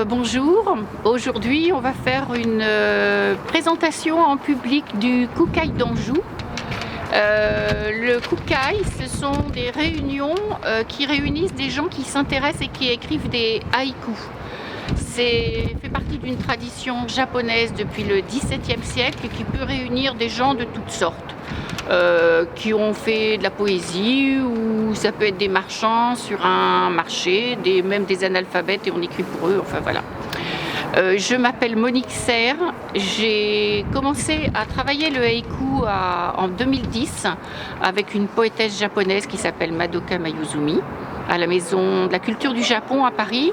Bonjour, aujourd'hui on va faire une présentation en public du Koukaï d'Anjou. Le Koukaï, ce sont des réunions qui réunissent des gens qui s'intéressent et qui écrivent des haïkus. C'est fait partie d'une tradition japonaise depuis le XVIIe siècle et qui peut réunir des gens de toutes sortes. Qui ont fait de la poésie, ou ça peut être des marchands sur un marché, même des analphabètes et on écrit pour eux, enfin voilà. Je m'appelle Monique Serre, j'ai commencé à travailler le haïku en 2010 avec une poétesse japonaise qui s'appelle Madoka Mayuzumi à la Maison de la Culture du Japon à Paris.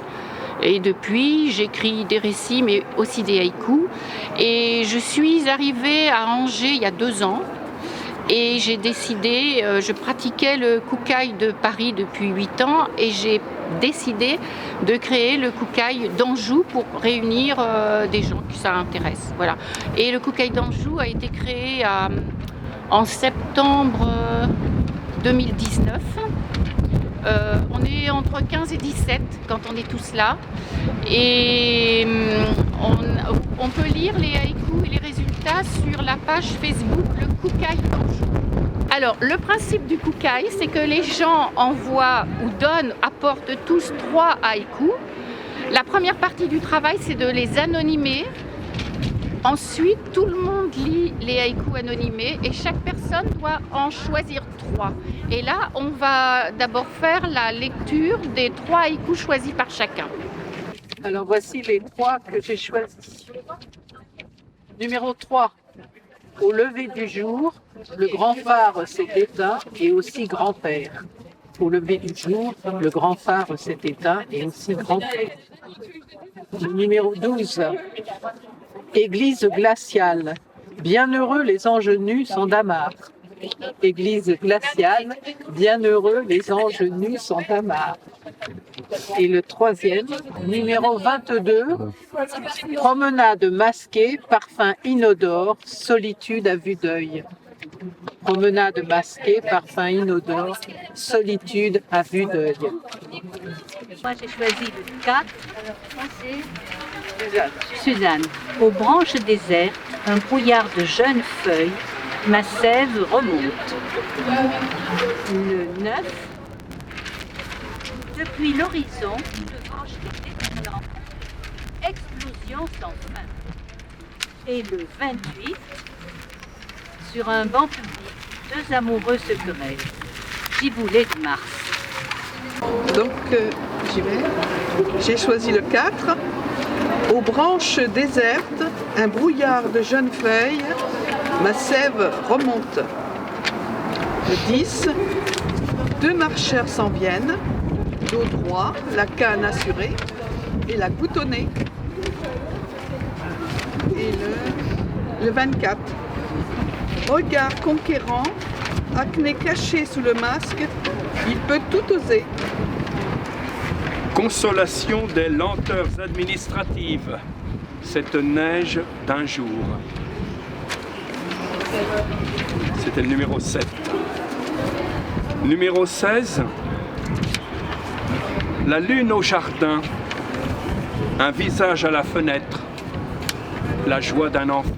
Et depuis, j'écris des récits mais aussi des haïkus. Et je suis arrivée à Angers il y a 2 ans. Et j'ai décidé, je pratiquais le Koukaï de Paris depuis 8 ans et j'ai décidé de créer le Koukaï d'Anjou pour réunir des gens que ça intéresse. Voilà. Et le Koukaï d'Anjou a été créé en septembre 2019. On est entre 15 et 17 quand on est tous là. Et on peut lire les haïkus et les résultats sur la page Facebook Le Koukaï d'Anjou. Alors, le principe du Koukaï, c'est que les gens envoient ou donnent, apportent tous 3 haïkus. La première partie du travail, c'est de les anonymer. Ensuite, tout le monde lit les haïkus anonymés et chaque personne doit en choisir 3. Et là, on va d'abord faire la lecture des 3 haïkus choisis par chacun. Alors voici les 3 que j'ai choisis. Numéro 3. Au lever du jour, le grand phare s'est éteint et aussi grand-père. Au lever du jour, le grand phare s'est éteint et aussi grand-père. Numéro 12. Église glaciale. Bienheureux les anges nus sans damas. Église glaciale. Bienheureux les anges nus sans damas. Et le 3e, numéro 22, promenade masquée, parfum inodore, solitude à vue d'œil. Promenade masquée, parfum inodore, solitude à vue d'œil. Moi j'ai choisi le 4, c'est Suzanne. Aux branches désertes, un brouillard de jeunes feuilles, ma sève remonte. Le 9, depuis l'horizon, devant les étonnants, explosion sans fin. Et le 28, sur un banc public, 2 amoureux se querellent. Giboulée de Mars. Donc j'y vais. J'ai choisi le 4. Aux branches désertes, un brouillard de jeunes feuilles, ma sève remonte. Le 10. 2 marcheurs s'en viennent. Dos droit, la canne assurée et la goutte au nez. Et le 24. Regard conquérant, acné caché sous le masque, il peut tout oser. Consolation des lenteurs administratives, cette neige d'un jour. C'était le numéro 7. Numéro 16. La lune au jardin, un visage à la fenêtre, la joie d'un enfant.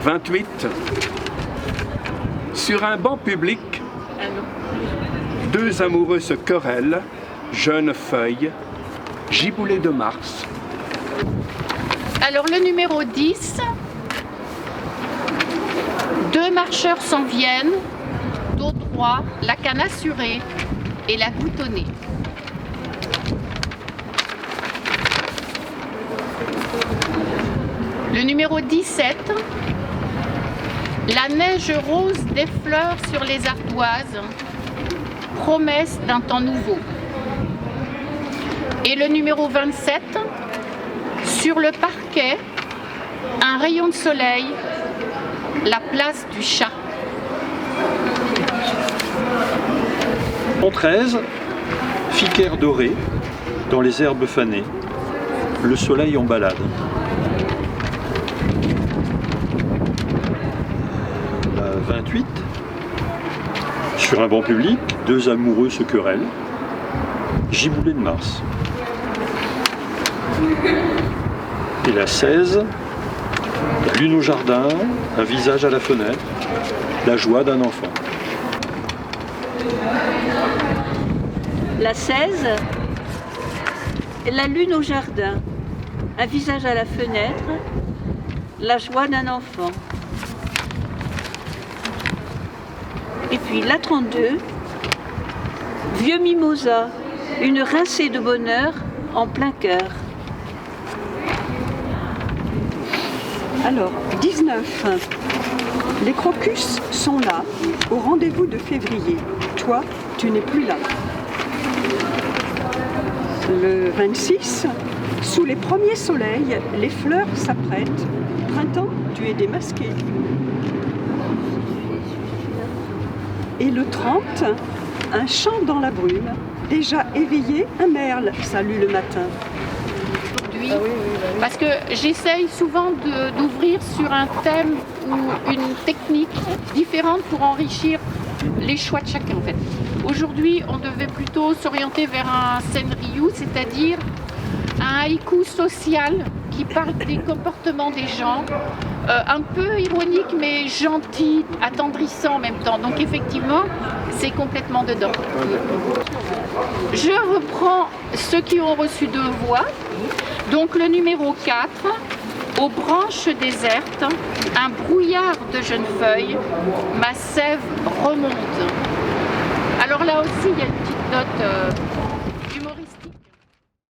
28. Sur un banc public, 2 amoureux se querellent, jeunes feuilles, giboulée de Mars. Alors le numéro 10, 2 marcheurs s'en viennent, dos droit, la canne assurée et la goutte au nez. Le numéro 17, la neige rose des fleurs sur les ardoises, promesse d'un temps nouveau. Et le numéro 27, sur le parquet, un rayon de soleil, la place du chat. En 13, Ficaire doré, dans les herbes fanées, le soleil en balade. 28, sur un banc public, 2 amoureux se querellent, giboulée de Mars. Et la 16, la lune au jardin, un visage à la fenêtre, la joie d'un enfant. La 16, la lune au jardin, un visage à la fenêtre, la joie d'un enfant. Et puis la 32, vieux mimosa, une rincée de bonheur en plein cœur. Alors, 19. Les crocus sont là, au rendez-vous de février. Toi, tu n'es plus là. Le 26, sous les premiers soleils, les fleurs s'apprêtent. Printemps, tu es démasqué. Et le 30, un chant dans la brume. Déjà éveillé, un merle salue le matin. Parce que j'essaye souvent d'ouvrir sur un thème ou une technique différente pour enrichir les choix de chacun en fait. Aujourd'hui, on devait plutôt s'orienter vers un senryu, c'est-à-dire un haïku social qui parle des comportements des gens, un peu ironique mais gentil, attendrissant en même temps. Donc effectivement, c'est complètement dedans. Je reprends ceux qui ont reçu 2 voix. Donc le numéro 4, aux branches désertes, un brouillard de jeunes feuilles, ma sève remonte. Alors là aussi, il y a une petite note